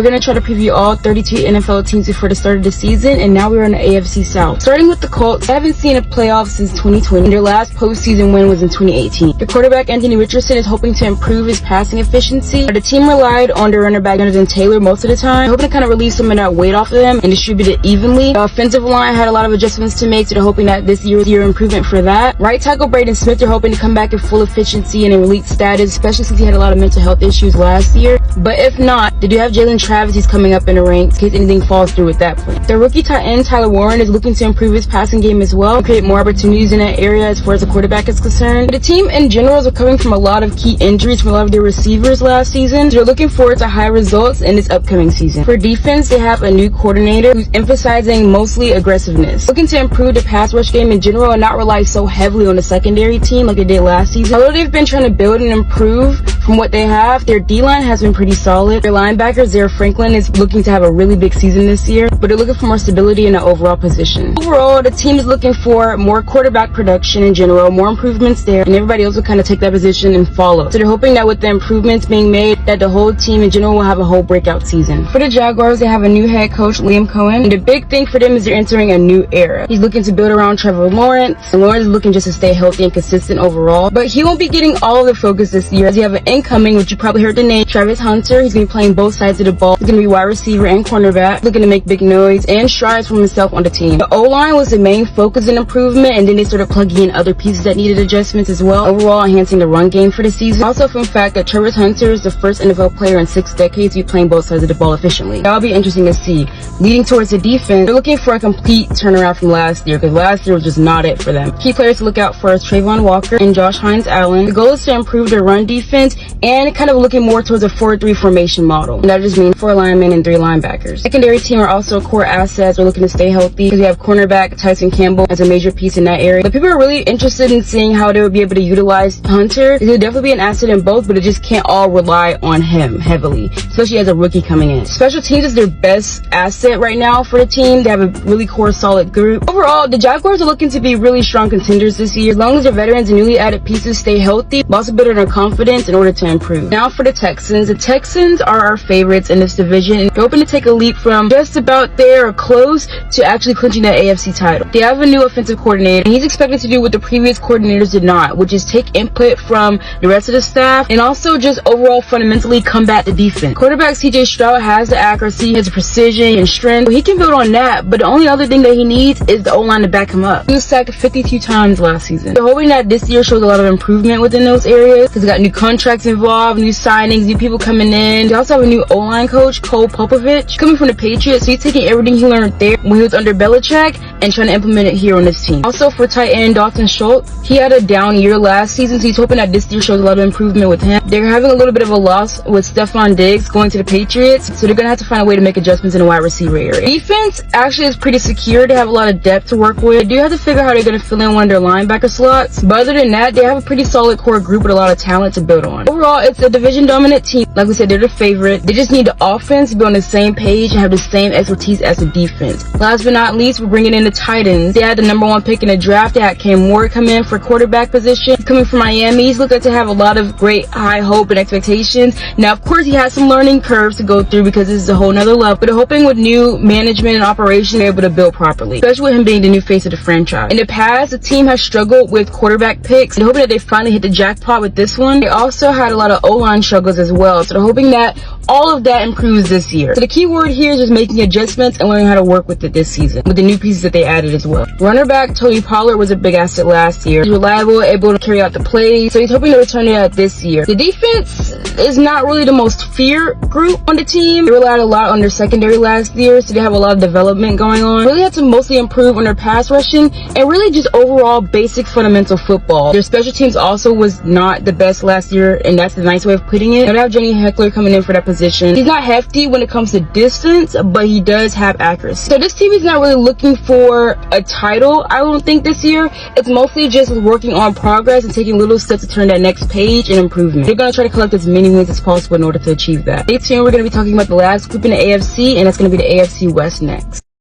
We're going to try to preview all 32 NFL teams before the start of the season, and now we're in the AFC South. Starting with the Colts, they haven't seen a playoff since 2020. Their last postseason win was in 2018. The quarterback Anthony Richardson is hoping to improve his passing efficiency. The team relied on their running back Jonathan Taylor most of the time, hoping to kind of relieve some of that weight off of them and distribute it evenly. The offensive line had a lot of adjustments to make, so they're hoping that this year is year improvement for that. Right tackle Braden Smith, they're hoping to come back in full efficiency and in elite status, especially since he had a lot of mental health issues last year. But if not, they do have Jalen Travis. He's coming up in the ranks in case anything falls through with that point. The rookie tight end Tyler Warren is looking to improve his passing game as well, create more opportunities in that area as far as the quarterback is concerned. The team in general is recovering from a lot of key injuries from a lot of their receivers last season. They're looking forward to high results in this upcoming season. For defense, they have a new coordinator who's emphasizing mostly aggressiveness, looking to improve the pass rush game in general and not rely so heavily on the secondary team like they did last season. Although they've been trying to build and improve from what they have, their D-line has been pretty solid. Their linebacker, Zaire Franklin, is looking to have a really big season this year, but they're looking for more stability in the overall position. Overall, the team is looking for more quarterback production in general, more improvements there, and everybody else will kind of take that position and follow. So they're hoping that with the improvements being made, that the whole team in general will have a whole breakout season. For the Jaguars, they have a new head coach, Liam Cohen, and the big thing for them is they're entering a new era. He's looking to build around Trevor Lawrence, and Lawrence is looking just to stay healthy and consistent overall, but he won't be getting all of the focus this year as you have an incoming, which you probably heard the name, Travis Hunter. He's going to be playing both sides of the ball. He's going to be wide receiver and cornerback, looking to make big noise and strides for himself on the team. The O-line was the main focus and improvement, and then they started plugging in other pieces that needed adjustments as well, overall enhancing the run game for the season. Also, fun fact that Travis Hunter is the first NFL player in 6 decades to be playing both sides of the ball efficiently. That'll be interesting to see. Leading towards the defense, they're looking for a complete turnaround from last year, because last year was just not it for them. Key players to look out for is Trayvon Walker and Josh Hines-Allen. The goal is to improve their run defense and kind of looking more towards a 4-3 formation model. And that just means 4 linemen and 3 linebackers. Secondary team are also core assets. We're looking to stay healthy because we have cornerback Tyson Campbell as a major piece in that area. But people are really interested in seeing how they would be able to utilize Hunter. He'll definitely be an asset in both, but it just can't all rely on him heavily, especially as a rookie coming in. Special teams is their best asset right now for the team. They have a really core, solid group. Overall, the Jaguars are looking to be really strong contenders this year as long as their veterans and newly added pieces stay healthy, but also building their confidence in order to improve. Now for the Texans. The Texans are our favorites in this division. They're hoping to take a leap from just about there or close to actually clinching that AFC title. They have a new offensive coordinator, and he's expected to do what the previous coordinators did not, which is take input from the rest of the staff and also just overall fundamentally combat the defense. Quarterback CJ Stroud has the accuracy, has the precision and strength. He can build on that, but the only other thing that he needs is the O-line to back him up. He was sacked 52 times last season. They're hoping that this year shows a lot of improvement within those areas because they got new contracts involved, new signings, new people coming in. They also have a new O-line coach, Cole Popovich, coming from the Patriots, so he's taking everything he learned there when he was under Belichick and trying to implement it here on this team. Also for tight end Dalton Schultz, he had a down year last season, so he's hoping that this year shows a lot of improvement with him. They're having a little bit of a loss with Stephon Diggs going to the Patriots, so they're going to have to find a way to make adjustments in the wide receiver area. Defense actually is pretty secure. They have a lot of depth to work with. They do have to figure out how they're going to fill in one of their linebacker slots, but other than that, they have a pretty solid core group with a lot of talent to build on. Overall, it's a division dominant team. Like we said, they're the favorite. They just need the offense to be on the same page and have the same expertise as the defense. Last but not least, we're bringing in the Titans. They had the #1 pick in the draft. They had Cam Ward come in for quarterback position. He's coming from Miami. He's looking to have a lot of great high hope and expectations. Now, of course, he has some learning curves to go through because this is a whole nother level, but they're hoping with new management and operation, they're able to build properly, especially with him being the new face of the franchise. In the past, the team has struggled with quarterback picks. They're hoping that they finally hit the jackpot with this one. They also had a lot of O-line struggles as well, so they're hoping that all of that improves this year. So the key word here is just making adjustments and learning how to work with it this season with the new pieces that they added as well. Runner back Tony Pollard was a big asset last year. He's reliable, able to carry out the plays, so he's hoping to return to that this year. The defense is not really the most feared group on the team. They relied a lot on their secondary last year, so they have a lot of development going on. Really had to mostly improve on their pass rushing and really just overall basic fundamental football. Their special teams also was not the best last year, and that's the nice way of putting it. They have Jenny Heckler coming in for that position. He's not hefty when it comes to distance, but he does have accuracy. So this team is not really looking for a title, I don't think, this year. It's mostly just working on progress and taking little steps to turn that next page and improvement. They're going to try to collect as many wins as possible in order to achieve that. Stay tuned. We're going to be talking about the last group in the AFC, and that's going to be the AFC West next.